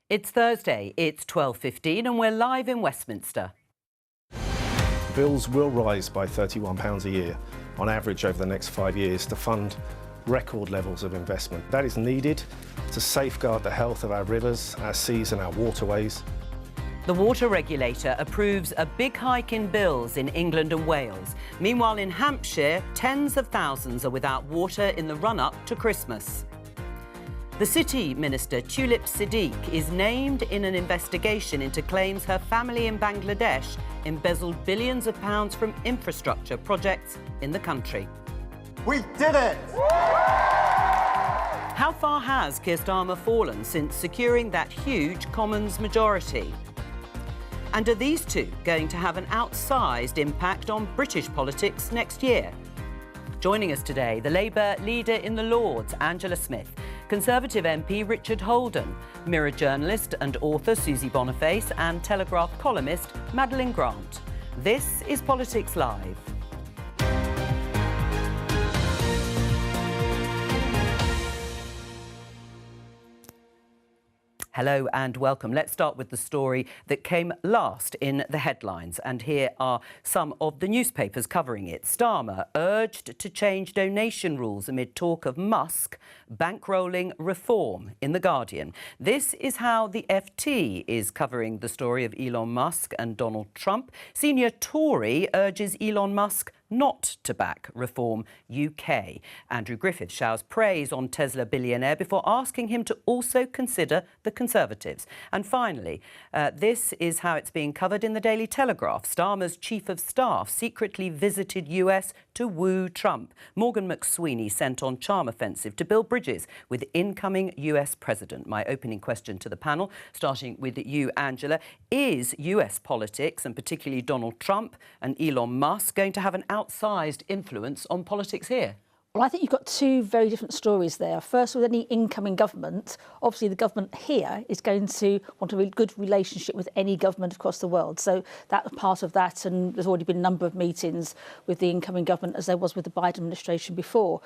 It's Thursday, it's 12:15 and we're live in Westminster. Bills will rise by £31 a year on average over the next 5 years to fund record levels of investment. That is needed to safeguard the health of our rivers, our seas and our waterways. The water regulator approves a big hike in bills in England and Wales. Meanwhile, in Hampshire, tens of thousands are without water in the run-up to Christmas. The City Minister, Tulip Siddiq, is named in an investigation into claims her family in Bangladesh embezzled billions of pounds from infrastructure projects in the country. We did it! How far has Keir Starmer fallen since securing that huge Commons majority? And are these two going to have an outsized impact on British politics next year? Joining us today, the Labour leader in the Lords, Angela Smith, Conservative MP Richard Holden, Mirror journalist and author Susie Boniface, and Telegraph columnist Madeline Grant. This is Politics Live. Hello and welcome. Let's start with the story that came last in the headlines. And here are some of the newspapers covering it. Starmer urged to change donation rules amid talk of Musk bankrolling reform in The Guardian. This is how the FT is covering the story of Elon Musk and Donald Trump. Senior Tory urges Elon Musk not to back Reform UK. Andrew Griffith showers praise on Tesla billionaire before asking him to also consider the Conservatives. And finally, this is how it's being covered in the Daily Telegraph. Starmer's chief of staff secretly visited US to woo Trump. Morgan McSweeney sent on charm offensive to build bridges with incoming US president. My opening question to the panel, starting with you, Angela. Is US politics, and particularly Donald Trump and Elon Musk, going to have an outsized influence on politics here? Well, I think you've got two very different stories there. First, with any incoming government, obviously the government here is going to want a really good relationship with any government across the world. So that's part of that, and there's already been a number of meetings with the incoming government, as there was with the Biden administration before.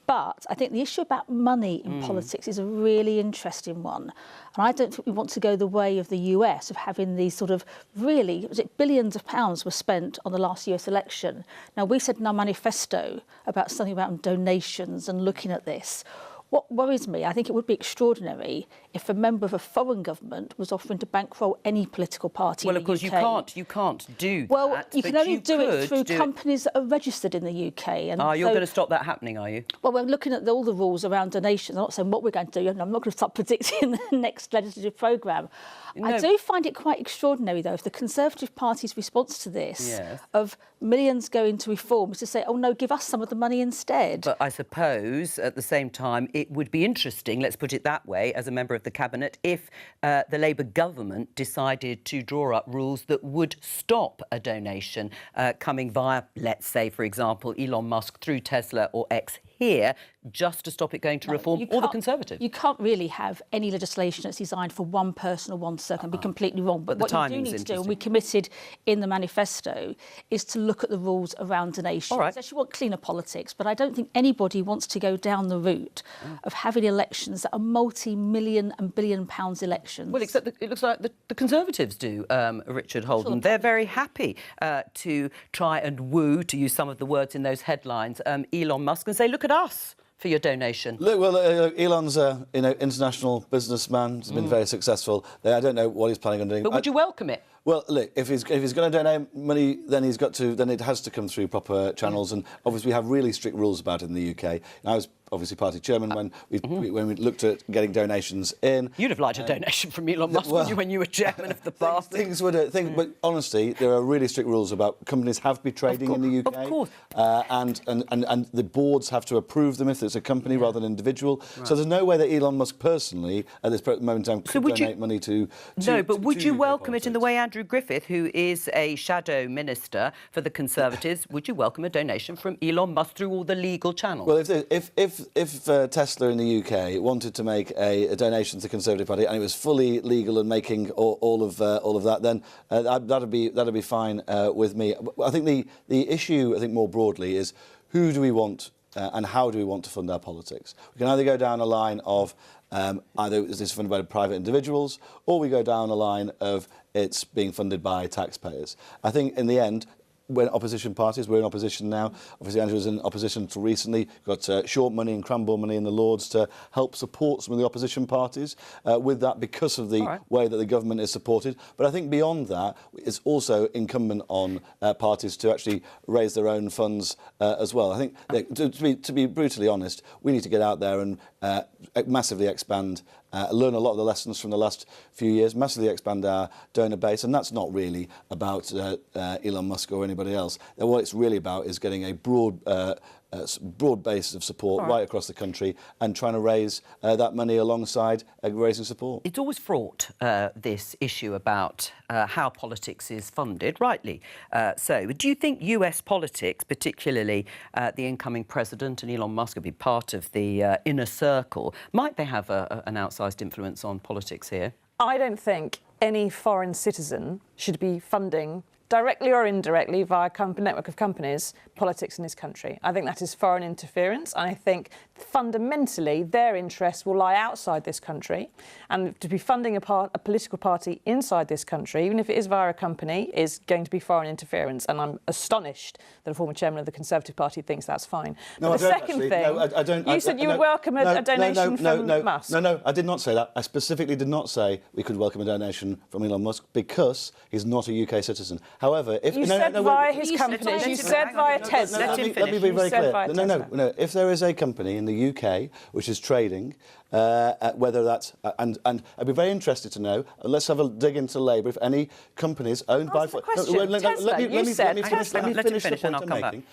But I think the issue about money in politics is a really interesting one. And I don't think we want to go the way of the US of having these sort of really, was it billions of pounds were spent on the last US election. Now, we said in our manifesto about something about donations and looking at this. What worries me, I think it would be extraordinary if a member of a foreign government was offering to bankroll any political party in the UK. Well, of course, you can't do that. Well, you can only do it through companies that are registered in the UK. And you're going to stop that happening, are you? Well, we're looking at all the rules around donations. I'm not saying what we're going to do. I'm not going to start predicting the next legislative programme. No. I do find it quite extraordinary, though, if the Conservative Party's response to this of millions going to reform is to say, oh, no, give us some of the money instead. But I suppose, at the same time, it would be interesting, let's put it that way, as a member of the Cabinet, if the Labour government decided to draw up rules that would stop a donation coming via, let's say, for example, Elon Musk through Tesla or X here, just to stop it going to Reform or the Conservatives. You can't really have any legislation that's designed for one person or one circle and be completely wrong. But what you do need to do, and we committed in the manifesto, is to look at the rules around donations. All right. I actually want cleaner politics, but I don't think anybody wants to go down the route of having elections that are multi-million and billion-pounds elections. Well, except that it looks like the Conservatives do, Richard Holden. Sure. They're very happy to try and woo, to use some of the words in those headlines, Elon Musk and say, look at us for your donation. Look, well, Elon's a international businessman. He's been very successful. I don't know what he's planning on doing. But would you welcome it? Well, look, if he's going to donate money, then it has to come through proper channels, and obviously we have really strict rules about it in the UK. And I was obviously party chairman when we looked at getting donations in. You'd have liked a donation from Elon Musk, wouldn't you, when you were chairman of the party? But honestly, there are really strict rules about companies have to be trading in the UK. Of course. And the boards have to approve them if it's a company rather than individual. Right. So there's no way that Elon Musk personally, at this moment in time, could donate money to... No, but would you welcome it in the way Andrew Griffith, who is a shadow minister for the Conservatives, would you welcome a donation from Elon Musk through all the legal channels? Well, if Tesla in the UK wanted to make a donation to the Conservative Party and it was fully legal and making all of that, then that'd be fine with me. I think the issue, I think more broadly, is who do we want and how do we want to fund our politics? We can either go down a line of either it's funded by private individuals, or we go down a line of it's being funded by taxpayers. I think in the end, when opposition parties, we're in opposition now. Obviously, Angela was in opposition until recently. Got short money and Cranbourne money in the Lords to help support some of the opposition parties with that because of the way that the government is supported. But I think beyond that, it's also incumbent on parties to actually raise their own funds as well. I think, to be brutally honest, we need to get out there and massively expand, learn a lot of the lessons from the last few years, massively expand our donor base, and that's not really about Elon Musk or anybody else. What it's really about is getting a broad base of support right across the country and trying to raise that money alongside raising support. It's always fraught, this issue about how politics is funded, rightly so. Do you think US politics, particularly the incoming president and Elon Musk, will be part of the inner circle? Might they have an outsized influence on politics here? I don't think any foreign citizen should be funding, directly or indirectly, via a network of companies, politics in this country. I think that is foreign interference, and I think fundamentally their interests will lie outside this country, and to be funding a political party inside this country, even if it is via a company, is going to be foreign interference, and I'm astonished that a former chairman of the Conservative Party thinks that's fine. No, but the second thing, I don't. You said you would welcome a donation from Musk. No, I did not say that. I specifically did not say we could welcome a donation from Elon Musk because he's not a UK citizen. However, if you said via his companies, you said via Tesla. Let me be very clear. No. If there is a company in the UK which is trading, whether that's and I'd be very interested to know. Let's have a dig into Labour. If any companies owned by let me finish the point I'm making.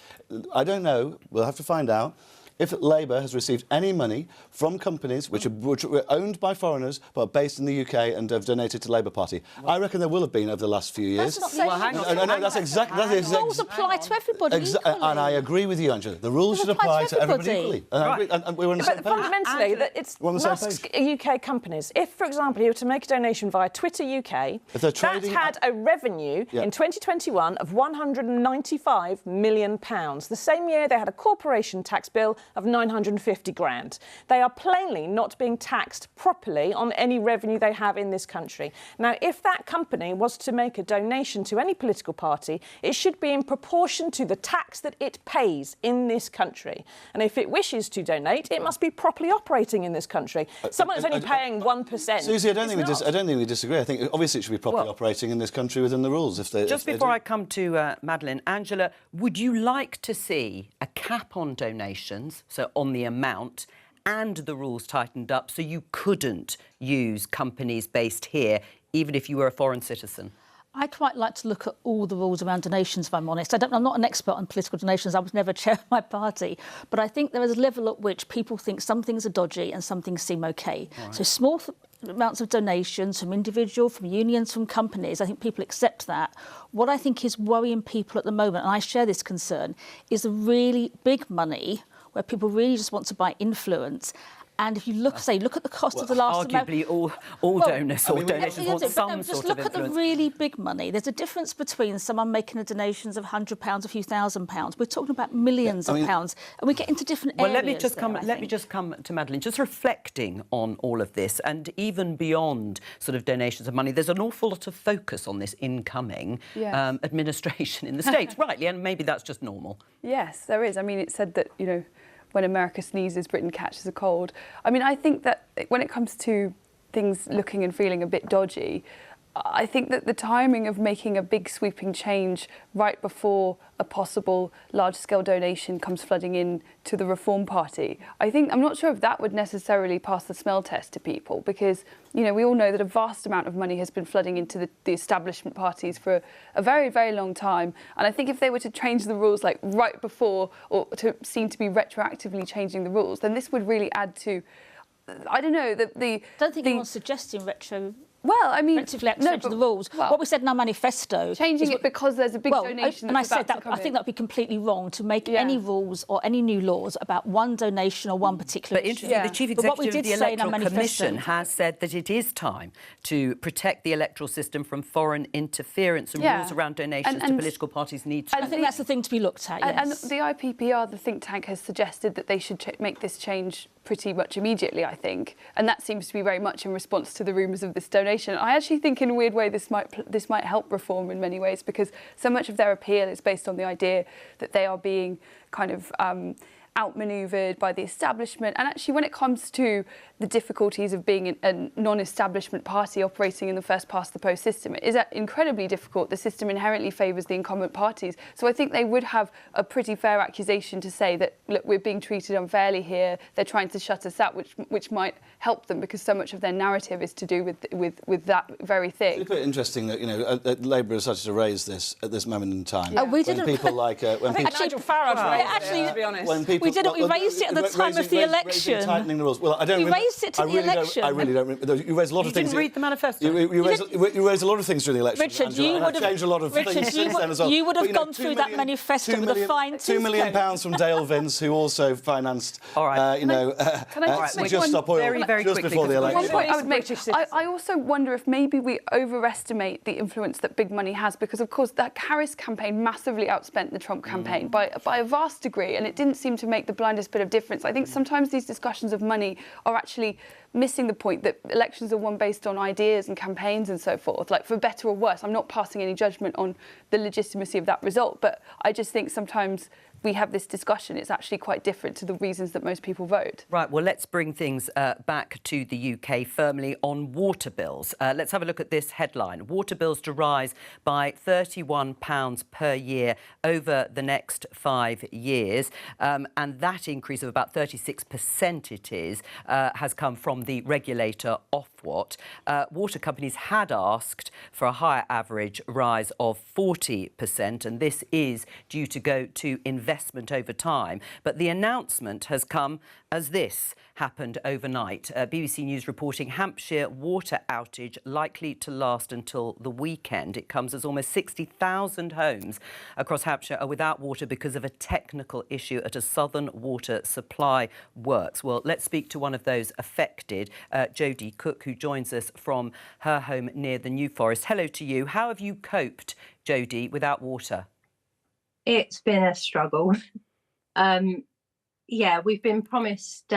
I don't know. We'll have to find out. If Labour has received any money from companies which were owned by foreigners but are based in the UK and have donated to the Labour Party, I reckon there will have been over the last few years. That's not that's exactly. The rules apply to everybody equally. And I agree with you, Angela. The rules should apply to everybody equally. And we're on the same page. Fundamentally, it's Musk's UK companies. If, for example, you were to make a donation via Twitter UK, that had a revenue in 2021 of £195 million. The same year, they had a corporation tax bill of 950 grand. They are plainly not being taxed properly on any revenue they have in this country. Now, if that company was to make a donation to any political party, it should be in proportion to the tax that it pays in this country. And if it wishes to donate, it must be properly operating in this country. Someone that's only paying 1%. Susie, I don't think we disagree. I think obviously it should be properly operating in this country within the rules. Just before I come to Madeleine, Angela, would you like to see a cap on donations, so on the amount, and the rules tightened up so you couldn't use companies based here, even if you were a foreign citizen? I'd quite like to look at all the rules around donations, if I'm honest. I'm not an expert on political donations. I was never chair of my party. But I think there is a level at which people think some things are dodgy and some things seem OK. Right. So small amounts of donations from individuals, from unions, from companies, I think people accept that. What I think is worrying people at the moment, and I share this concern, is the really big money where people really just want to buy influence. And if you look at the cost of the last... Arguably all donors or donations want some sort of influence. Just look at the really big money. There's a difference between someone making a donations of £100, a few £1,000s. We're talking about millions of pounds, and we get into different areas. Let me just come to Madeleine. Just reflecting on all of this, and even beyond sort of donations of money, there's an awful lot of focus on this incoming administration in the States, rightly, and maybe that's just normal. Yes, there is. I mean, it's said that, when America sneezes, Britain catches a cold. I mean, I think that when it comes to things looking and feeling a bit dodgy, I think that the timing of making a big sweeping change right before a possible large-scale donation comes flooding in to the Reform Party, I'm not sure if that would necessarily pass the smell test to people, because, we all know that a vast amount of money has been flooding into the establishment parties for a very, very long time. And I think if they were to change the rules like right before, or to seem to be retroactively changing the rules, then this would really add to, I don't know, I don't think anyone's suggesting Well, I mean, relatively access to the rules. What we said in our manifesto, changing it because there's a big donation. And I said that I think that would be completely wrong to make any rules or any new laws about one donation or one particular issue. But the Chief Executive of the Electoral Commission has said that it is time to protect the electoral system from foreign interference, and rules around donations to political parties need to. I think that's the thing to be looked at. Yes. And the IPPR, the think tank, has suggested that they should make this change pretty much immediately, I think, and that seems to be very much in response to the rumours of this donation. I actually think, in a weird way, this might help reform in many ways, because so much of their appeal is based on the idea that they are being kind of outmanoeuvred by the establishment. And actually, when it comes to the difficulties of being a non-establishment party operating in the first past the post system, it is incredibly difficult. The system inherently favours the incumbent parties. So I think they would have a pretty fair accusation to say that, look, we're being treated unfairly here. They're trying to shut us out, which might help them, because so much of their narrative is to do with that very thing. It's quite interesting that, you know, Labour has started to raise this at this moment in time. Yeah. We didn't. People like Nigel Farage raised it, to be honest. When people, we didn't. We raised it at the time of the election. Tightening the rules. Well, I don't. We raised it to the election. I really don't. You raised a lot of things. You didn't read the manifesto. You raised a lot of things during the election. Richard, you would have changed a lot of things since then as well. You would have gone through that manifesto with a fine tooth comb. £2 million from Dale Vince, who also financed. All right. Can I just make Just Stop Oil very just before the election. One point I would make. I also wonder if maybe we overestimate the influence that big money has, because, of course, that Harris campaign massively outspent the Trump campaign by a vast degree, and it didn't seem to make the blindest bit of difference. I think sometimes these discussions of money are actually missing the point that elections are won based on ideas and campaigns and so forth, like, for better or worse. I'm not passing any judgment on the legitimacy of that result, but I just think sometimes we have this discussion, it's actually quite different to the reasons that most people vote. Right, well, let's bring things back to the UK firmly on water bills. Let's have a look at this headline. Water bills to rise by £31 per year over the next 5 years. And that increase of about 36% it is, has come from the regulator Ofwat. Water companies had asked for a higher average rise of 40%, and this is due to go to investment over time. But the announcement has come as this happened overnight. BBC News reporting Hampshire water outage likely to last until the weekend. It comes as almost 60,000 homes across Hampshire are without water because of a technical issue at a southern water supply works. Well, let's speak to one of those affected, Jodie Cook, who joins us from her home near the New Forest. Hello to you. How have you coped, Jodie, without water? It's been a struggle. Yeah, we've been promised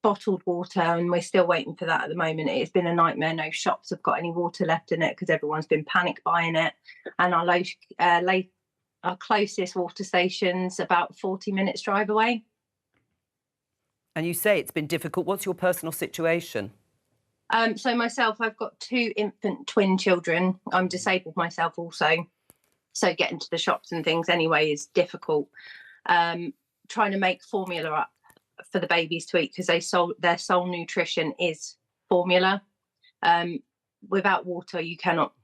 bottled water, and we're still waiting for that at the moment. It's been a nightmare. No shops have got any water left in it because everyone's been panic buying it. And our closest water station's about 40 minutes drive away. And you say it's been difficult. What's your personal situation? So myself, I've got 2 infant twin children. I'm disabled myself also. So getting to the shops and things anyway is difficult. Trying to make formula up for the babies to eat, because their sole nutrition is formula. Without water, you cannot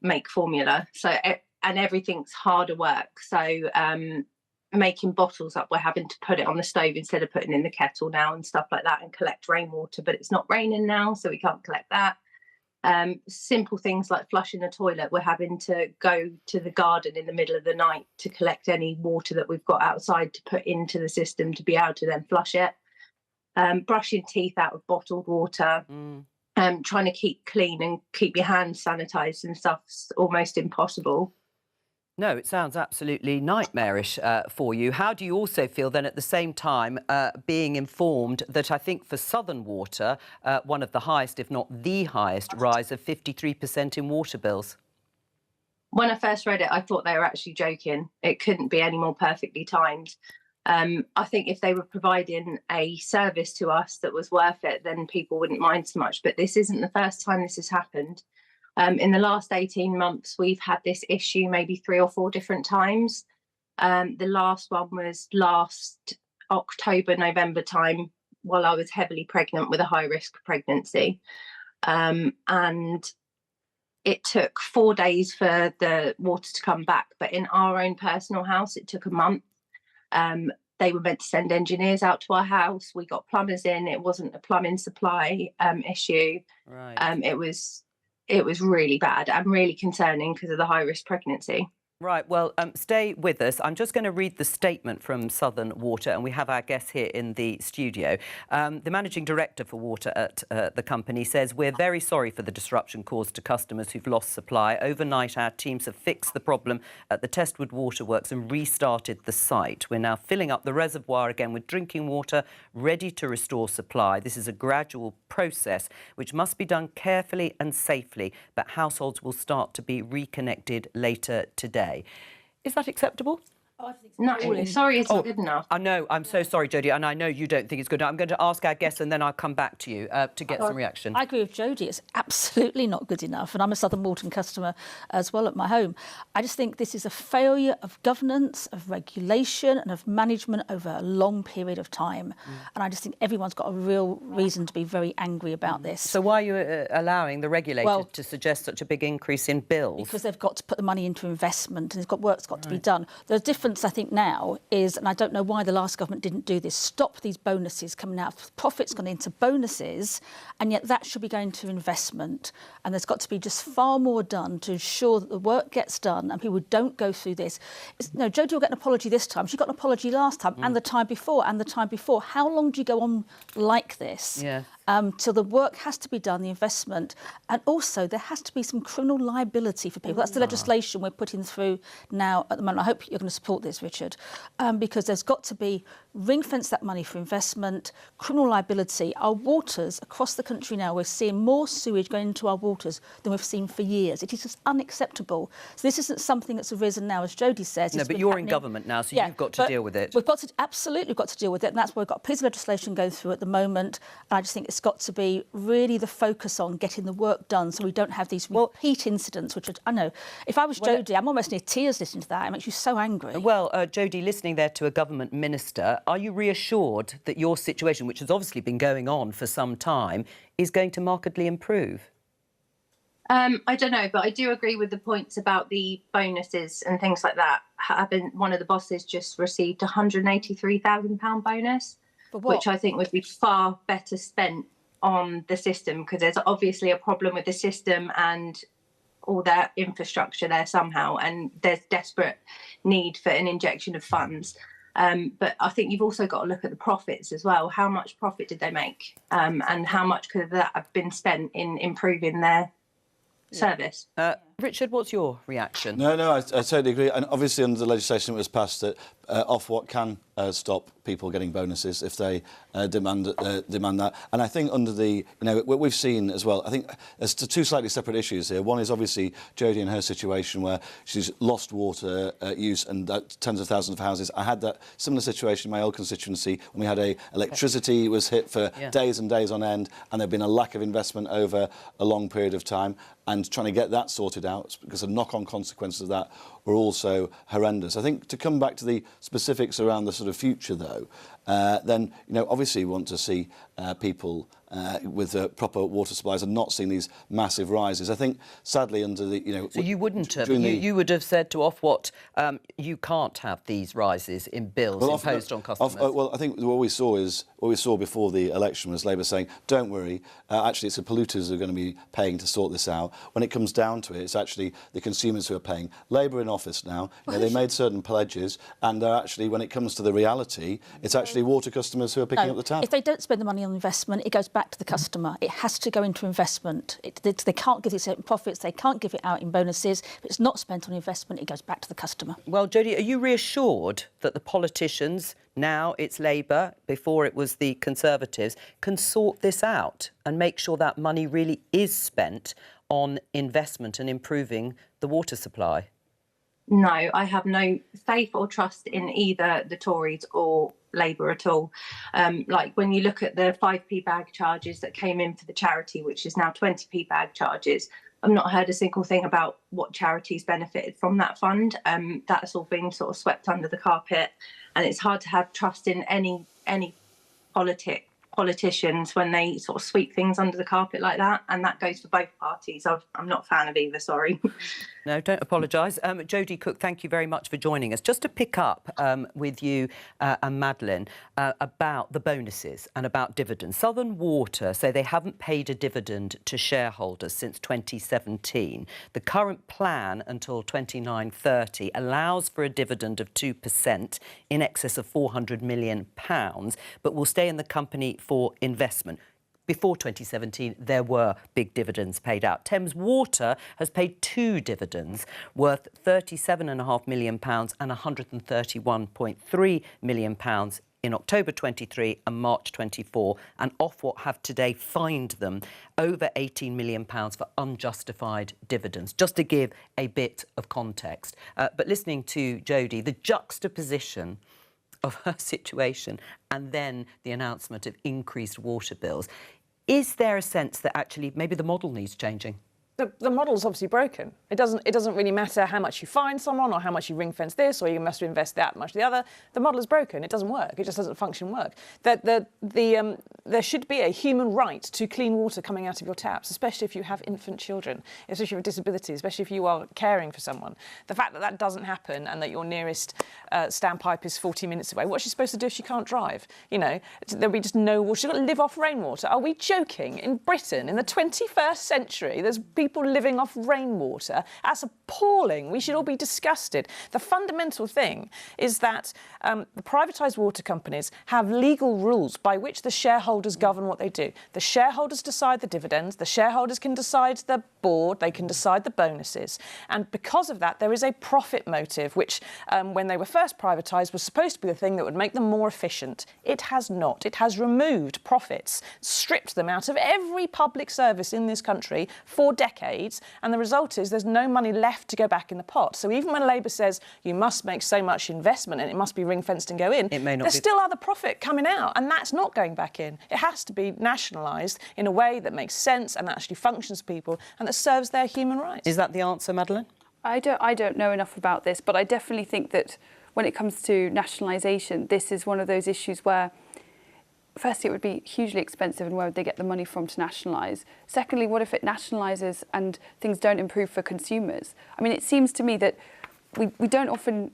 make formula. So, and everything's harder work. So making bottles up, we're having to put it on the stove instead of putting in the kettle now and stuff like that, and collect rainwater. But it's not raining now, so we can't collect that. Simple things like flushing the toilet, we're having to go to the garden in the middle of the night to collect any water that we've got outside to put into the system to be able to then flush it. Brushing teeth out of bottled water, trying to keep clean and keep your hands sanitised and stuff's almost impossible. No, it sounds absolutely nightmarish for you. How do you also feel then at the same time being informed that I think for Southern Water, one of the highest, if not the highest, rise of 53% in water bills? When I first read it, I thought they were actually joking. It couldn't be any more perfectly timed. I think if they were providing a service to us that was worth it, then people wouldn't mind so much. But this isn't the first time this has happened. In the last 18 months, we've had this issue maybe 3 or 4 different times. The last one was last October, November time, while I was heavily pregnant with a high-risk pregnancy. And it took 4 days for the water to come back. But in our own personal house, it took a month. They were meant to send engineers out to our house. We got plumbers in. It wasn't a plumbing supply issue. Right. It was really bad and really concerning because of the high-risk pregnancy. Right, well, stay with us. I'm just going to read the statement from Southern Water, and we have our guest here in the studio. The managing director for water at the company says, "We're very sorry for the disruption caused to customers who've lost supply. Overnight, our teams have fixed the problem at the Testwood Waterworks and restarted the site. We're now filling up the reservoir again with drinking water, ready to restore supply. This is a gradual process which must be done carefully and safely, but households will start to be reconnected later today." Is that acceptable? No, sorry, it's not good enough. I know, I'm so sorry, Jodie, and I know you don't think it's good enough. I'm going to ask our guests and then I'll come back to you to get some reaction. I agree with Jodie. It's absolutely not good enough. And I'm a Southern Water customer as well at my home. I just think this is a failure of governance, of regulation and of management over a long period of time. And I just think everyone's got a real reason to be very angry about this. So why are you allowing the regulator to suggest such a big increase in bills? Because they've got to put the money into investment and work's got to be done. The difference, I think, now is, and I don't know why the last government didn't do this, stop these bonuses coming out. Profits gone into bonuses, and yet that should be going to investment. And there's got to be just far more done to ensure that the work gets done and people don't go through this. No, Jodie will get an apology this time. She got an apology last time and the time before and the time before. How long do you go on like this? Yeah. Till the work has to be done, the investment, and also there has to be some criminal liability for people. That's the legislation we're putting through now at the moment. I hope you're going to support this, Richard, because there's got to be ring-fence that money for investment, criminal liability. Our waters across the country now, we're seeing more sewage going into our waters than we've seen for years. It is just unacceptable. So this isn't something that's arisen now, as Jodie says. No, but you're in government now, so you've got to deal with it. We've absolutely got to deal with it, and that's why we've got a piece of legislation going through at the moment. And I just think it's got to be really the focus on getting the work done so we don't have these repeat incidents, which I know, if I was Jodie, I'm almost near tears listening to that. It makes you so angry. Well, Jodie, listening there to a government minister, are you reassured that your situation, which has obviously been going on for some time, is going to markedly improve? I don't know, but I do agree with the points about the bonuses and things like that. One of the bosses just received a £183,000 bonus, which I think would be far better spent on the system, because there's obviously a problem with the system and all that infrastructure there somehow, and there's desperate need for an injection of funds. But I think you've also got to look at the profits as well. How much profit did they make? And how much could that have been spent in improving their service? Richard, what's your reaction? No, I totally agree. And obviously under the legislation that was passed, that Ofwat can stop people getting bonuses if they demand that. And I think under the, what we've seen as well, I think there's two slightly separate issues here. One is obviously Jodie and her situation where she's lost water use and tens of thousands of houses. I had that similar situation in my old constituency when we had electricity was hit for days and days on end, and there'd been a lack of investment over a long period of time, and trying to get that sorted out, because the knock-on consequences of that were also horrendous. I think to come back to the specifics around the sort of future, though, then, obviously we want to see people with proper water supplies and not seeing these massive rises. I think, sadly, under the, So you wouldn't have, you would have said to Ofwat, you can't have these rises in bills imposed on customers. Well, I think what we saw before the election was Labour saying, don't worry, actually it's the polluters who are going to be paying to sort this out. When it comes down to it, it's actually the consumers who are paying. Labour in office now, they made certain pledges, and they're actually, when it comes to the reality, it's actually water customers who are picking up the tab. If they don't spend the money on investment, it goes back to the customer. It has to go into investment. They can't give it certain profits, they can't give it out in bonuses. If it's not spent on investment, it goes back to the customer. Well, Jodie, are you reassured that the politicians, now it's Labour, before it was the Conservatives, can sort this out and make sure that money really is spent on investment and improving the water supply? No, I have no faith or trust in either the Tories or Labour at all. Like when you look at the 5p bag charges that came in for the charity, which is now 20p bag charges, I've not heard a single thing about what charities benefited from that fund. That's all been sort of swept under the carpet, and it's hard to have trust in any politic politicians when they sort of sweep things under the carpet like that, and that goes for both parties. I'm not a fan of either, sorry. No, don't apologise. Jodie Cook, thank you very much for joining us. Just to pick up with you and Madeleine about the bonuses and about dividends. Southern Water say they haven't paid a dividend to shareholders since 2017. The current plan until 29/30 allows for a dividend of 2% in excess of £400 million, but will stay in the company for investment. Before 2017, there were big dividends paid out. Thames Water has paid 2 dividends worth £37.5 million and £131.3 million in October 23 and March 24, and Ofwat have today fined them over £18 million for unjustified dividends, just to give a bit of context. But listening to Jodie, the juxtaposition of her situation and then the announcement of increased water bills, is there a sense that actually maybe the model needs changing? The model's obviously broken. It doesn't really matter how much you fine someone or how much you ring-fence this or you must invest that much the other. The model is broken. It doesn't work. It just doesn't function work. There should be a human right to clean water coming out of your taps, especially if you have infant children, especially if you have a disability, especially if you are caring for someone. The fact that that doesn't happen and that your nearest standpipe is 40 minutes away, what's she supposed to do if she can't drive? You know, there'll be just no water. She's got to live off rainwater. Are we joking? In Britain, in the 21st century, there's people living off rainwater. That's appalling. We should all be disgusted. The fundamental thing is that the privatised water companies have legal rules by which the shareholders govern what they do. The shareholders decide the dividends, the shareholders can decide the board, they can decide the bonuses. And because of that, there is a profit motive, which when they were first privatised was supposed to be the thing that would make them more efficient. It has not. It has removed profits, stripped them out of every public service in this country for decades, and the result is there's no money left to go back in the pot. So even when Labour says you must make so much investment and it must be ring-fenced and go in, there's still other profit coming out, and that's not going back in. It has to be nationalised in a way that makes sense and actually functions for people and that serves their human rights. Is that the answer, Madeleine? I don't know enough about this, but I definitely think that when it comes to nationalisation, this is one of those issues where firstly, it would be hugely expensive, and where would they get the money from to nationalise? Secondly, what if it nationalises and things don't improve for consumers? I mean, it seems to me that we don't often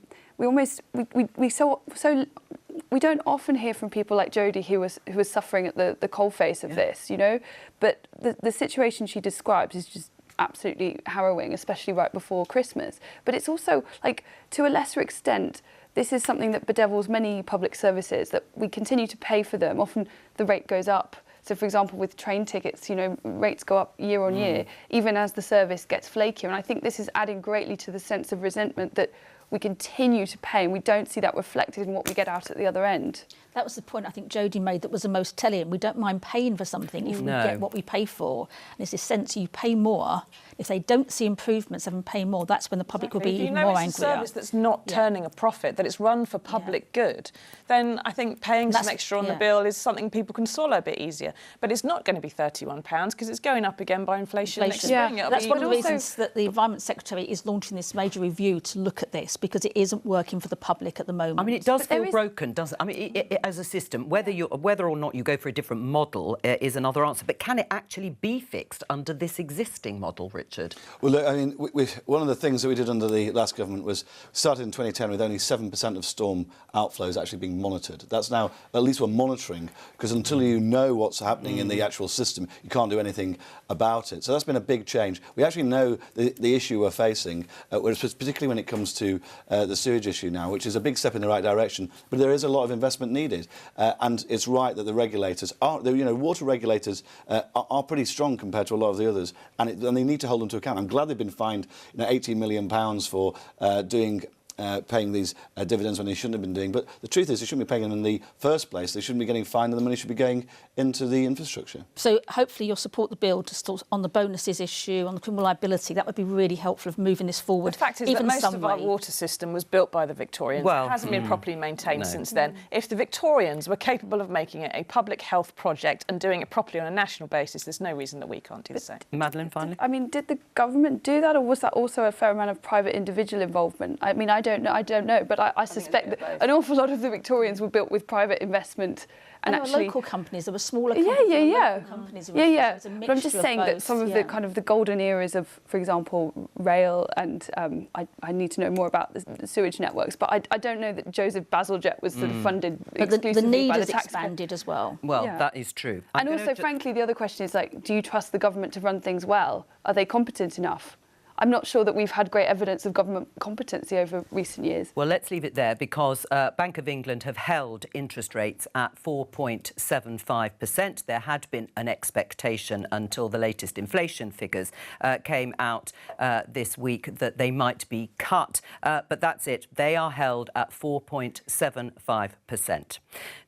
hear from people like Jodie who was suffering at the coalface of this, you know. But the situation she describes is just absolutely harrowing, especially right before Christmas. But it's also, like, to a lesser extent, this is something that bedevils many public services, that we continue to pay for them. Often the rate goes up. So, for example, with train tickets, you know, rates go up year on year, even as the service gets flakier. And I think this is adding greatly to the sense of resentment that we continue to pay, and we don't see that reflected in what we get out at the other end. That was the point I think Jodie made that was the most telling. We don't mind paying for something if we get what we pay for. And it's this sense you pay more. If they don't see improvements, having pay more, that's when the public will be even more angry. If you know it's a service that's not turning a profit, that it's run for public good, then I think paying some extra on the bill is something people can swallow a bit easier. But it's not going to be £31 because it's going up again by inflation next spring. That's one of the reasons that the Environment Secretary is launching this major review to look at this, because it isn't working for the public at the moment. I mean, it does feel broken, doesn't it? I mean, as a system, whether or not you go for a different model is another answer. But can it actually be fixed under this existing model, Richard? Well, look, I mean, one of the things that we did under the last government was started in 2010 with only 7% of storm outflows actually being monitored. That's now, at least we're monitoring, because until you know what's happening in the actual system, you can't do anything about it. So that's been a big change. We actually know the issue we're facing, particularly when it comes to the sewage issue now, which is a big step in the right direction, but there is a lot of investment needed. And it's right that the regulators are, you know, water regulators are pretty strong compared to a lot of the others, and they need to hold them to account. I'm glad they've been fined, you know, £18 million for paying these dividends when they shouldn't have been doing. But the truth is, they shouldn't be paying them in the first place. They shouldn't be getting fined, and the money should be going into the infrastructure. So hopefully you'll support the bill on the bonuses issue, on the criminal liability. That would be really helpful of moving this forward. The fact is that most of our water system was built by the Victorians. Well, it hasn't been properly maintained since then. If the Victorians were capable of making it a public health project and doing it properly on a national basis, there's no reason that we can't do the same. Madeleine, finally. I mean, did the government do that, or was that also a fair amount of private individual involvement? I mean, I don't know, but I suspect that an awful lot of the Victorians were built with private investment. And actually, local companies, there were smaller companies. Companies But I'm just saying that some of the kind of the golden eras of, for example, rail, and I need to know more about the sewage networks, but I don't know that Joseph Bazalgette was sort of funded exclusively the need by the has expanded as well. Well, that is true. And also, frankly, the other question is, like, do you trust the government to run things well? Are they competent enough? I'm not sure that we've had great evidence of government competency over recent years. Well, let's leave it there, because Bank of England have held interest rates at 4.75%. There had been an expectation until the latest inflation figures came out this week that they might be cut. But that's it. They are held at 4.75%.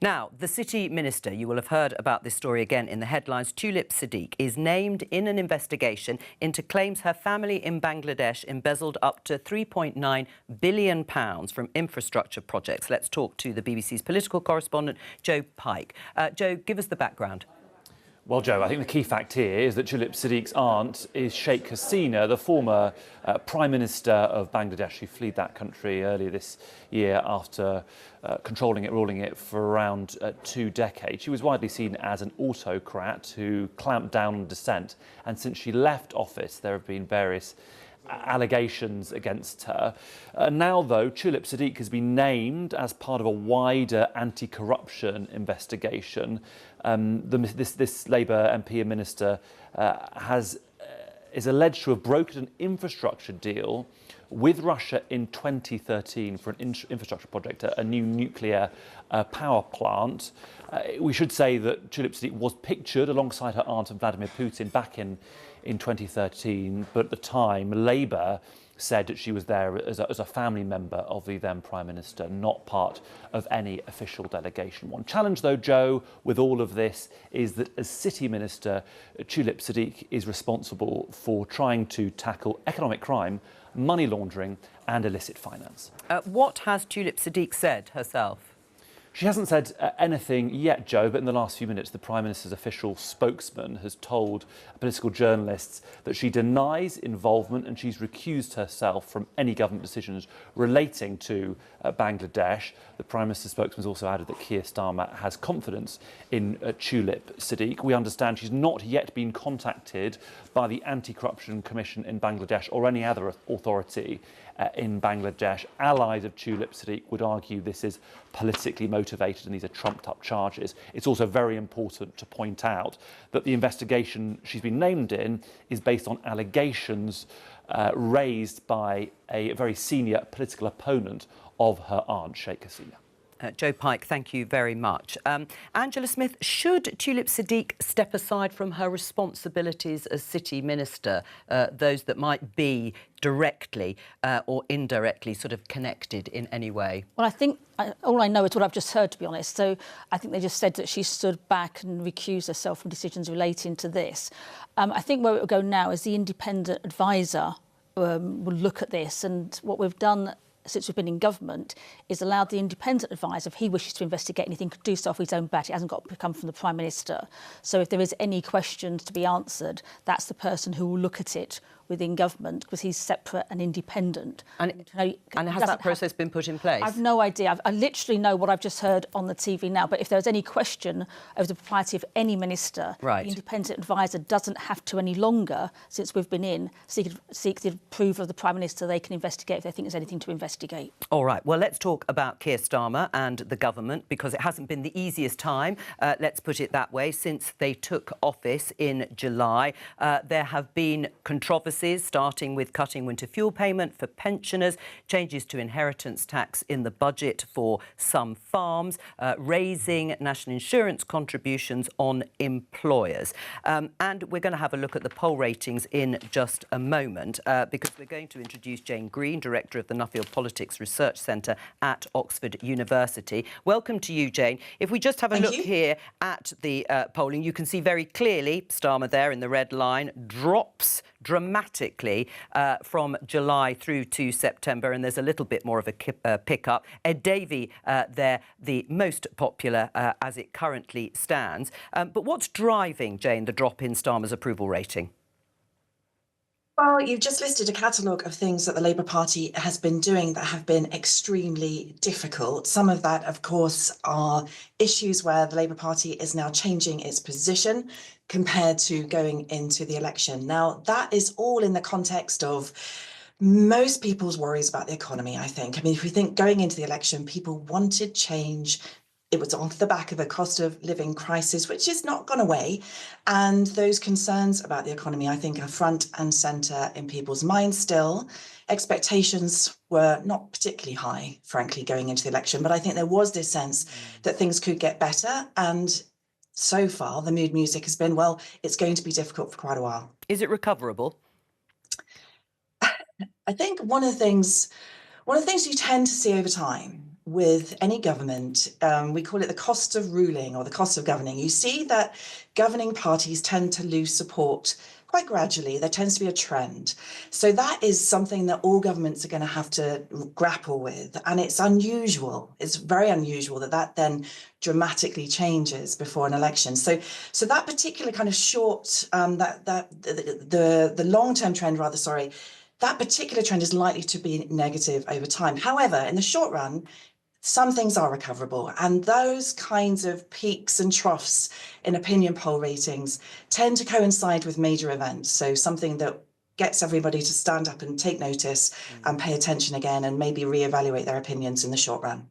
Now, the City Minister, you will have heard about this story again in the headlines, Tulip Siddiq, is named in an investigation into claims her family in Bangladesh embezzled up to £3.9 billion from infrastructure projects. Let's talk to the BBC's political correspondent, Jo Pike. Jo, give us the background. Well, Jo, I think the key fact here is that Tulip Siddiq's aunt is Sheikh Hasina, the former Prime Minister of Bangladesh, who fled that country earlier this year after ruling it for around 2 decades. She was widely seen as an autocrat who clamped down on dissent, and since she left office, there have been various allegations against her. Now, though, Tulip Siddiq has been named as part of a wider anti-corruption investigation. This Labour MP and Minister is alleged to have brokered an infrastructure deal with Russia in 2013 for an infrastructure project, a new nuclear power plant. We should say that Tulip Siddiq was pictured alongside her aunt and Vladimir Putin back in 2013, but at the time Labour said that she was there as a family member of the then Prime Minister, not part of any official delegation. One challenge, though, Jo, with all of this is that as City Minister, Tulip Siddiq is responsible for trying to tackle economic crime, money laundering and illicit finance. What has Tulip Siddiq said herself? She hasn't said anything yet, Jo, but in the last few minutes, the Prime Minister's official spokesman has told political journalists that she denies involvement and she's recused herself from any government decisions relating to Bangladesh. The Prime Minister's spokesman has also added that Keir Starmer has confidence in Tulip Siddiq. We understand she's not yet been contacted by the Anti-Corruption Commission in Bangladesh or any other authority in Bangladesh. Allies of Tulip Siddiq would argue this is politically motivated and these are trumped-up charges. It's also very important to point out that the investigation she's been named in is based on allegations raised by a very senior political opponent of her aunt, Sheikh Hasina. Jo Pike, thank you very much. Angela Smith, should Tulip Siddiq step aside from her responsibilities as City Minister, those that might be directly or indirectly sort of connected in any way? Well, I think all I know is what I've just heard, to be honest. So I think they just said that she stood back and recused herself from decisions relating to this. I think where it will go now is the independent advisor will look at this, and what we've done since we've been in government is allowed the independent advisor, if he wishes to investigate anything, could do so off his own bat. It hasn't got to come from the Prime Minister. So if there is any questions to be answered, that's the person who will look at it within government, because he's separate and independent. And has that process been put in place? I've no idea. I literally know what I've just heard on the TV now. But if there's any question of the propriety of any minister, right, the independent advisor doesn't have to any longer, since we've been in, seek the approval of the Prime Minister. They can investigate if they think there's anything to investigate. All right. Well, let's talk about Keir Starmer and the government, because it hasn't been the easiest time, let's put it that way, since they took office in July. There have been controversies, starting with cutting winter fuel payment for pensioners, changes to inheritance tax in the budget for some farms, raising national insurance contributions on employers. And we're going to have a look at the poll ratings in just a moment, because we're going to introduce Jane Green, Director of the Nuffield Politics Research Centre at Oxford University. Welcome to you, Jane. If we just have a look here at the polling, you can see very clearly Starmer there in the red line drops dramatically from July through to September, and there's a little bit more of a pick-up. Ed Davey there, the most popular as it currently stands. But what's driving, Jane, the drop in Starmer's approval rating? Well, you've just listed a catalogue of things that the Labour Party has been doing that have been extremely difficult. Some of that, of course, are issues where the Labour Party is now changing its position compared to going into the election. Now, that is all in the context of most people's worries about the economy, I think. I mean, if we think going into the election, people wanted change. It was off the back of a cost of living crisis, which has not gone away. And those concerns about the economy, I think, are front and centre in people's minds still. Expectations were not particularly high, frankly, going into the election. But I think there was this sense that things could get better. And so far, the mood music has been, well, it's going to be difficult for quite a while. Is it recoverable? I think one of the things you tend to see over time with any government, we call it the cost of ruling or the cost of governing. You see that governing parties tend to lose support quite gradually. There tends to be a trend. So that is something that all governments are going to have to grapple with. And it's unusual. It's very unusual that then dramatically changes before an election. So that particular kind of short, the long-term trend, rather, sorry, that particular trend is likely to be negative over time. However, in the short run, some things are recoverable, and those kinds of peaks and troughs in opinion poll ratings tend to coincide with major events. So something that gets everybody to stand up and take notice and pay attention again and maybe reevaluate their opinions in the short run.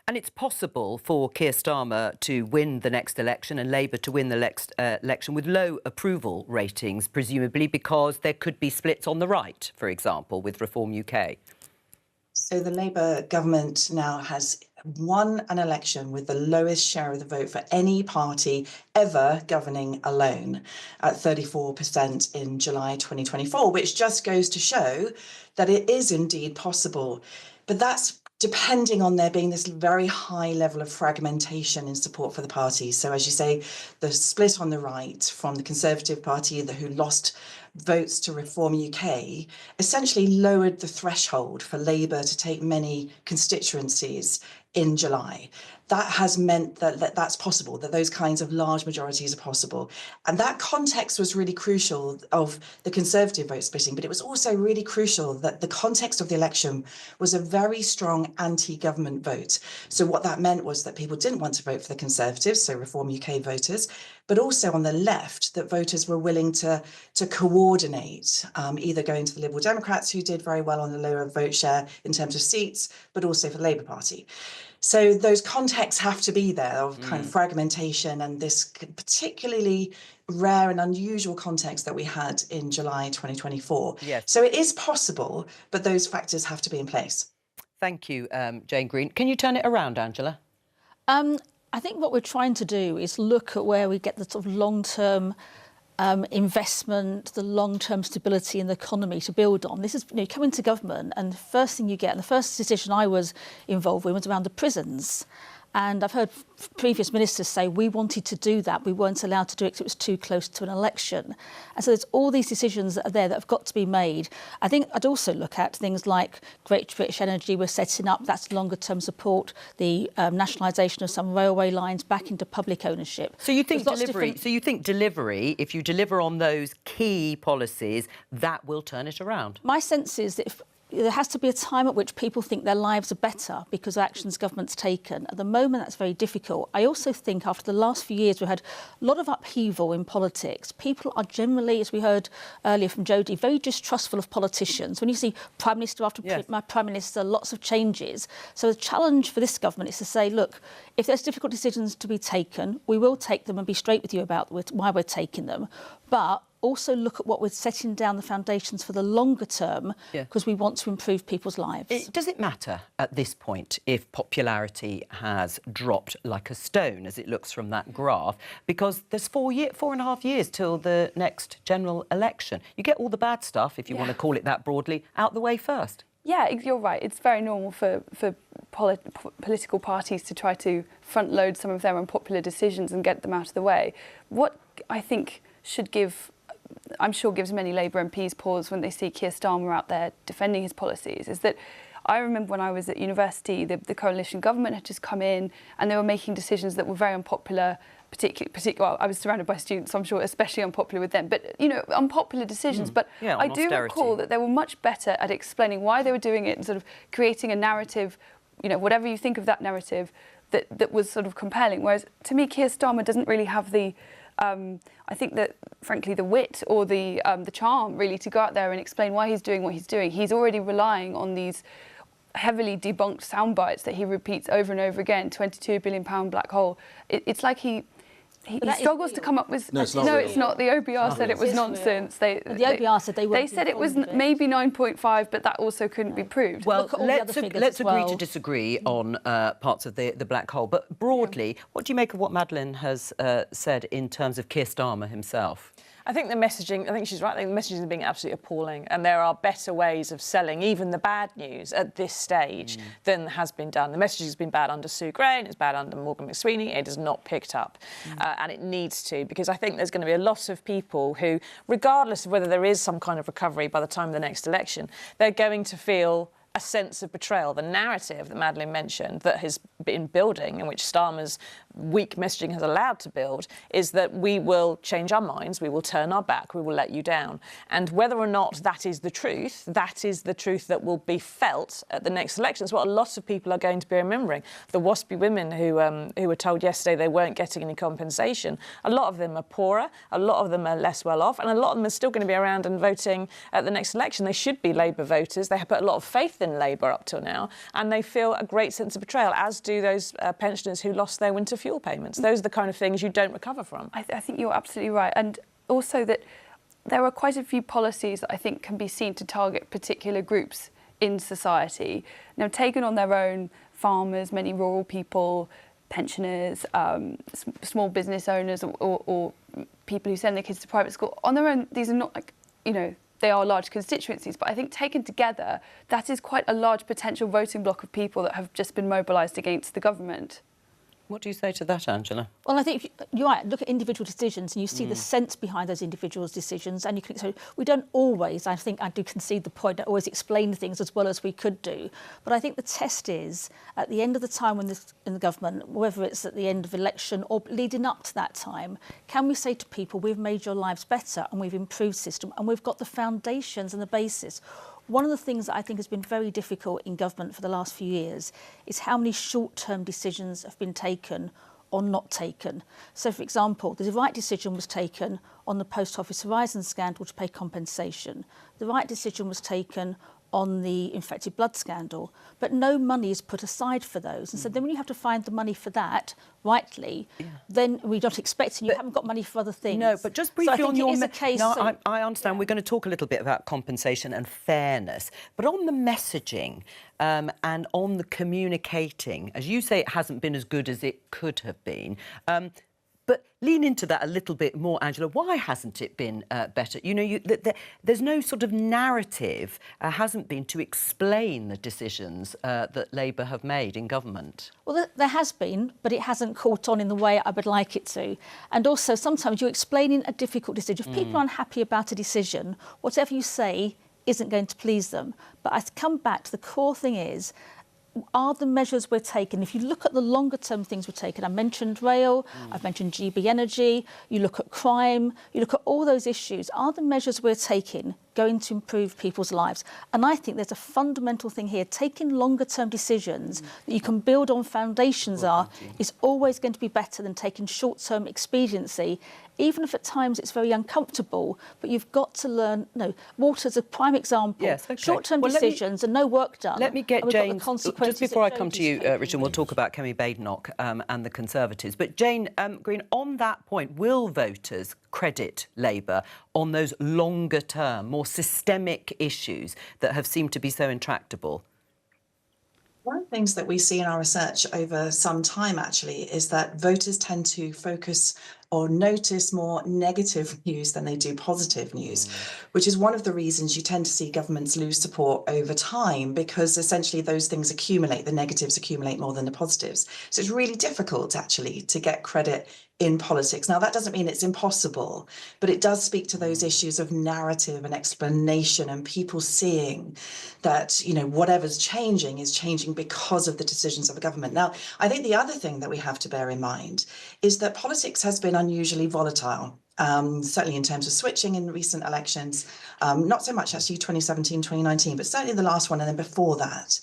And it's possible for Keir Starmer to win the next election and Labour to win the next election with low approval ratings, presumably because there could be splits on the right, for example, with Reform UK. So the Labour government now has won an election with the lowest share of the vote for any party ever governing alone, at 34% in July 2024, which just goes to show that it is indeed possible. But that's depending on there being this very high level of fragmentation in support for the party. So as you say, the split on the right from the Conservative Party who lost votes to Reform UK essentially lowered the threshold for Labour to take many constituencies in July. That has meant that that's possible, that those kinds of large majorities are possible. And that context was really crucial of the Conservative vote splitting, but it was also really crucial that the context of the election was a very strong anti-government vote. So what that meant was that people didn't want to vote for the Conservatives, so Reform UK voters, but also on the left, that voters were willing to coordinate, either going to the Liberal Democrats, who did very well on the lower vote share in terms of seats, but also for the Labour Party. So those contexts have to be there of kind of fragmentation and this particularly rare and unusual context that we had in July 2024. Yes. So it is possible, but those factors have to be in place. Thank you, Jane Green. Can you turn it around, Angela? I think what we're trying to do is look at where we get the sort of long-term investment, the long-term stability in the economy to build on. This is, you come into government and the first thing you get, and the first decision I was involved with was around the prisons. And I've heard previous ministers say we wanted to do that. We weren't allowed to do it because it was too close to an election. And so there's all these decisions that are there that have got to be made. I think I'd also look at things like Great British Energy we're setting up. That's longer term support, the nationalisation of some railway lines back into public ownership. So you think delivery, if you deliver on those key policies, that will turn it around? My sense is that if there has to be a time at which people think their lives are better because of actions government's taken. At the moment, that's very difficult. I also think after the last few years, we've had a lot of upheaval in politics. People are generally, as we heard earlier from Jodie, very distrustful of politicians. When you see Prime Minister after Prime Minister, lots of changes. So the challenge for this government is to say, look, if there's difficult decisions to be taken, we will take them and be straight with you about why we're taking them. But also look at what we're setting down the foundations for the longer term, because we want to improve people's lives. Does it matter at this point if popularity has dropped like a stone, as it looks from that graph? Because there's 4.5 years till the next general election. You get all the bad stuff, if you want to call it that broadly, out the way first. Yeah, you're right. It's very normal for political parties to try to front-load some of their unpopular decisions and get them out of the way. What I think should give, I'm sure gives many Labour MPs pause when they see Keir Starmer out there defending his policies, is that I remember when I was at university, the coalition government had just come in and they were making decisions that were very unpopular well, I was surrounded by students, so I'm sure especially unpopular with them, but, you know, unpopular decisions. But I do recall that they were much better at explaining why they were doing it and sort of creating a narrative, you know, whatever you think of that narrative, that was sort of compelling. Whereas, to me, Keir Starmer doesn't really have the, I think that, frankly, the wit or the charm, really, to go out there and explain why he's doing what he's doing. He's already relying on these heavily debunked sound bites that he repeats over and over again. £22 billion black hole. It's like he struggles to come up with. No, it's not. The OBR said it was nonsense. The OBR said they said it was maybe 9.5, but that also couldn't be proved. Well, let's agree to disagree on parts of the black hole. But broadly, what do you make of what Madeleine has said in terms of Keir Starmer himself? I think the messaging, I think she's right, I think the messaging is being absolutely appalling, and there are better ways of selling even the bad news at this stage than has been done. The messaging has been bad under Sue Gray and it's bad under Morgan McSweeney. It has not picked up, and it needs to, because I think there's going to be a lot of people who, regardless of whether there is some kind of recovery by the time of the next election, they're going to feel a sense of betrayal. The narrative that Madeleine mentioned that has been building, and which Starmer's weak messaging has allowed to build, is that we will change our minds, we will turn our back, we will let you down. And whether or not that is the truth that will be felt at the next election. It's what a lot of people are going to be remembering. The WASPy women who were told yesterday they weren't getting any compensation, a lot of them are poorer, a lot of them are less well off, and a lot of them are still going to be around and voting at the next election. They should be Labour voters. They have put a lot of faith in Labour up till now, and they feel a great sense of betrayal, as do those pensioners who lost their winter fuel payments. Those are the kind of things you don't recover from. I think you're absolutely right. And also that there are quite a few policies that I think can be seen to target particular groups in society. Now, taken on their own, farmers, many rural people, pensioners, small business owners, or people who send their kids to private school. On their own, these are not, like, you know, they are large constituencies, but I think taken together, that is quite a large potential voting bloc of people that have just been mobilised against the government. What do you say to that, Angela? Well, I think you're right. Look at individual decisions and you see the sense behind those individual decisions. And you can, so we don't always, I think I do concede the point, don't always explain things as well as we could do. But I think the test is, at the end of the time when in the government, whether it's at the end of election or leading up to that time, can we say to people, we've made your lives better and we've improved system and we've got the foundations and the basis. One of the things that I think has been very difficult in government for the last few years is how many short-term decisions have been taken or not taken. So, for example, the right decision was taken on the Post Office Horizon scandal to pay compensation. The right decision was taken on the infected blood scandal, but no money is put aside for those. And so then when you have to find the money for that, rightly, then we don't expect, and you haven't got money for other things. No, but just briefly on your... I understand. Yeah. We're going to talk a little bit about compensation and fairness, but on the messaging and on the communicating, as you say, it hasn't been as good as it could have been. But lean into that a little bit more, Angela. Why hasn't it been better? You know, there's no sort of narrative, hasn't been, to explain the decisions that Labour have made in government. Well, there has been, but it hasn't caught on in the way I would like it to. And also, sometimes you're explaining a difficult decision. If people are unhappy about a decision, whatever you say isn't going to please them. But I come back to the core thing is, are the measures we're taking, if you look at the longer term things we're taking, I mentioned rail, I've mentioned GB Energy, you look at crime, you look at all those issues, are the measures we're taking going to improve people's lives? And I think there's a fundamental thing here. Taking longer term decisions that you can build on foundations is always going to be better than taking short term expediency, even if at times it's very uncomfortable. But you've got to learn. No, water's a prime example. Yes, okay. Short term decisions and no work done. Let me get Jane, just before I come to you, Richard, we'll talk about Kemi Badenoch and the Conservatives. But Jane Green, on that point, will voters credit Labour on those longer term, more systemic issues that have seemed to be so intractable? One of the things that we see in our research over some time, actually, is that voters tend to focus or notice more negative news than they do positive news, which is one of the reasons you tend to see governments lose support over time, because essentially those things accumulate, the negatives accumulate more than the positives. So it's really difficult, actually, to get credit in politics. Now, that doesn't mean it's impossible, but it does speak to those issues of narrative and explanation and people seeing that, you know, whatever's changing is changing because because of the decisions of a government. Now, I think the other thing that we have to bear in mind is that politics has been unusually volatile. Certainly in terms of switching in recent elections, not so much actually 2017, 2019, but certainly the last one and then before that.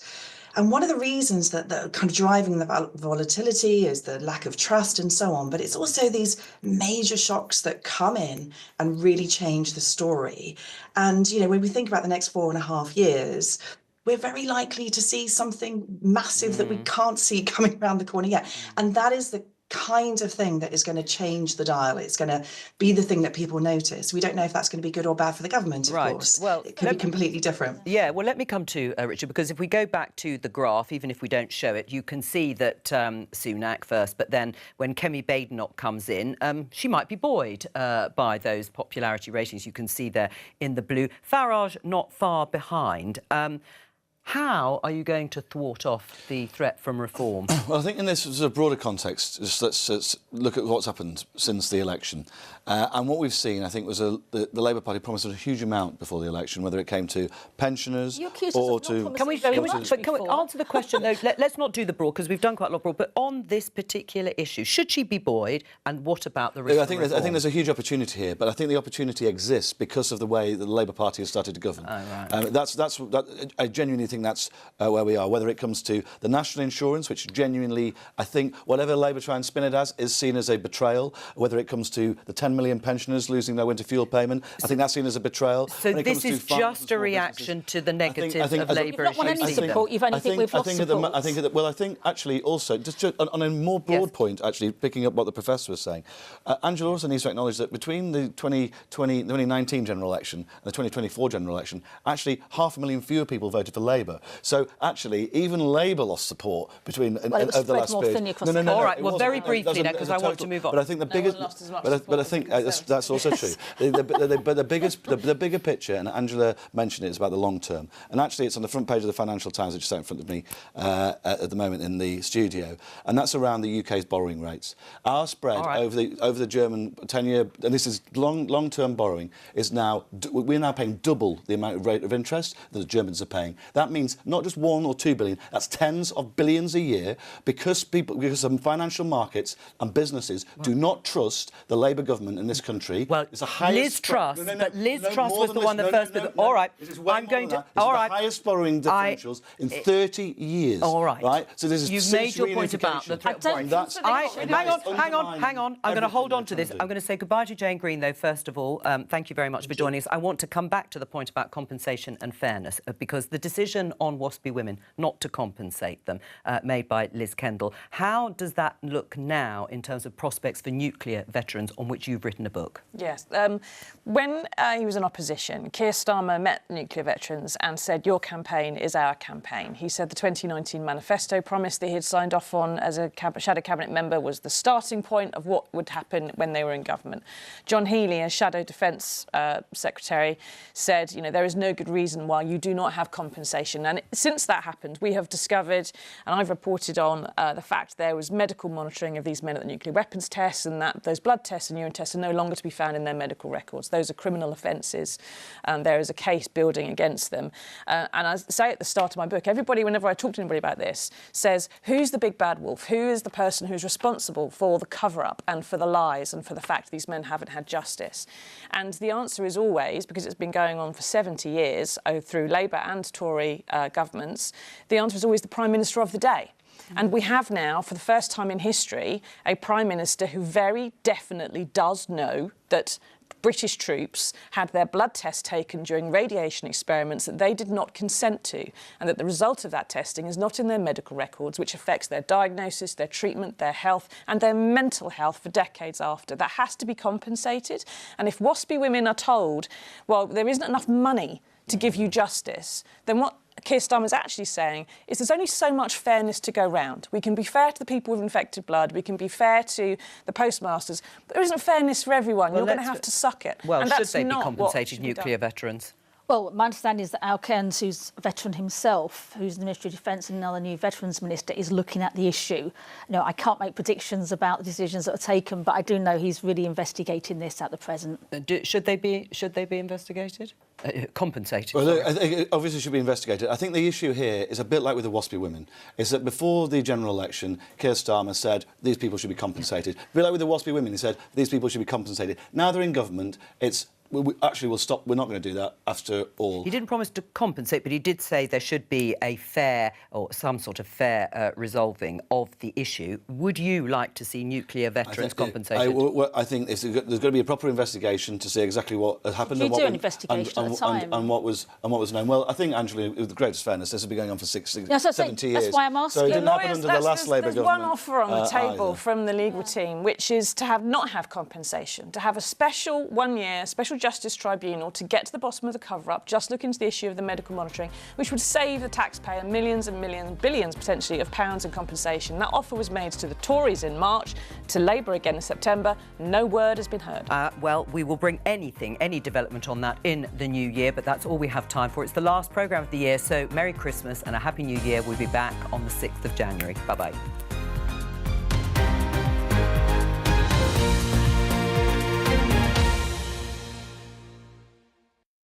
And one of the reasons that are kind of driving the volatility is the lack of trust and so on, but it's also these major shocks that come in and really change the story. And, you know, when we think about the next 4.5 years, we're very likely to see something massive that we can't see coming around the corner yet. And that is the kind of thing that is going to change the dial. It's going to be the thing that people notice. We don't know if that's going to be good or bad for the government, of course. Well, it could be completely different. Yeah, well, let me come to Richard, because if we go back to the graph, even if we don't show it, you can see that Sunak first, but then when Kemi Badenoch comes in, she might be buoyed by those popularity ratings you can see there in the blue. Farage not far behind. How are you going to thwart off the threat from reform? Well, I think in this sort of broader context, just let's look at what's happened since the election. And what we've seen, I think, was the Labour Party promised a huge amount before the election, whether it came to pensioners or to... Can we answer the question, though? Let's not do the broad, because we've done quite a lot broad, but on this particular issue, should she be buoyed, and what about the risk I think there's a huge opportunity here, but I think the opportunity exists because of the way that the Labour Party has started to govern. Oh, right. I genuinely think that's where we are, whether it comes to the national insurance, which genuinely, I think, whatever Labour try and spin it as, is seen as a betrayal, whether it comes to the 10 million pensioners losing their winter fuel payment, I think that's seen as a betrayal. So this is just a reaction to the negatives of Labour issues. You've not won any support, you've only think we've lost support. I think actually also, just on a more broad point, actually, picking up what the Professor was saying, Angela also needs to acknowledge that between the 2019 general election and the 2024 general election, actually 500,000 fewer people voted for Labour. So actually, even Labour lost support between over the last period. No. All right. Well, very briefly, because I want to move on. But I think the biggest, but I think that's also true. But the bigger picture, and Angela mentioned it, is about the long term. And actually, it's on the front page of the Financial Times, which is out in front of me at the moment in the studio, and that's around the UK's borrowing rates. Our spread over the German 10-year, and this is long-term borrowing, is now we're now paying double the amount of rate of interest that the Germans are paying. That means not just 1 or 2 billion, that's tens of billions a year, because some financial markets and businesses do not trust the Labour government in this country. Well, it's the highest Liz Truss, but Liz Truss was the one that first... All right, I'm going to... All right. The highest borrowing differentials in 30 years. All right. So this is... You've made your point about the threat. Hang on. I'm going to hold on to this. I'm going to say goodbye to Jane Green, though, first of all. Thank you very much for joining us. I want to come back to the point about compensation and fairness, because the decision on WASPy women not to compensate them, made by Liz Kendall, how does that look now in terms of prospects for nuclear veterans, on which you've written a book? Yes. When he was in opposition, Keir Starmer met nuclear veterans and said, your campaign is our campaign. He said the 2019 manifesto promise that he had signed off on as a shadow cabinet member was the starting point of what would happen when they were in government. John Healey, as Shadow Defence Secretary, said, you know, there is no good reason why you do not have compensation. And since that happened, we have discovered, and I've reported on the fact there was medical monitoring of these men at the nuclear weapons tests, and that those blood tests and urine tests are no longer to be found in their medical records. Those are criminal offences. There is a case building against them. And I say at the start of my book, everybody, whenever I talk to anybody about this, says, who's the big bad wolf? Who is the person who's responsible for the cover-up and for the lies and for the fact these men haven't had justice? And the answer is always, because it's been going on for 70 years through Labour and Tory governments, the answer is always the Prime Minister of the day. And we have now, for the first time in history, a Prime Minister who very definitely does know that British troops had their blood tests taken during radiation experiments that they did not consent to, and that the result of that testing is not in their medical records, which affects their diagnosis, their treatment, their health, and their mental health for decades after. That has to be compensated. And if WASPy women are told, well, there isn't enough money to give you justice, then what Keir Starmer is actually saying is there's only so much fairness to go round. We can be fair to the people with infected blood, we can be fair to the postmasters, but there isn't fairness for everyone. You're going to have to suck it. Well, should they be compensated, nuclear veterans? Well, my understanding is that Al Cairns, who's a veteran himself, who's the Ministry of Defence and now the new Veterans Minister, is looking at the issue. You know, I can't make predictions about the decisions that are taken, but I do know he's really investigating this at the present. Should they be investigated? compensated? Well, I think it obviously should be investigated. I think the issue here is a bit like with the WASPy women, is that before the general election, Keir Starmer said these people should be compensated. A bit like with the WASPy women, he said these people should be compensated. Now they're in government, we'll stop. We're not going to do that after all. He didn't promise to compensate, but he did say there should be a fair or some sort of fair resolving of the issue. Would you like to see nuclear veterans compensated? I think there's going to be a proper investigation to see exactly what has happened. You do an investigation at the time. And what was known. Well, I think, Angela, with the greatest fairness, this has been going on for 70 years. That's why I'm asking. So it didn't happen under the last Labour government. There's one offer on the table from the legal team, which is to not have compensation, to have a special 1-year special justice tribunal to get to the bottom of the cover-up, just look into the issue of the medical monitoring, which would save the taxpayer millions and millions, billions potentially, of pounds in compensation. That offer was made to the Tories in March, to Labour again in September. No word has been heard. Well, we will bring any development on that in the new year, but that's all we have time for. It's the last programme of the year, so Merry Christmas and a Happy New Year. We'll be back on the 6th of January. Bye-bye.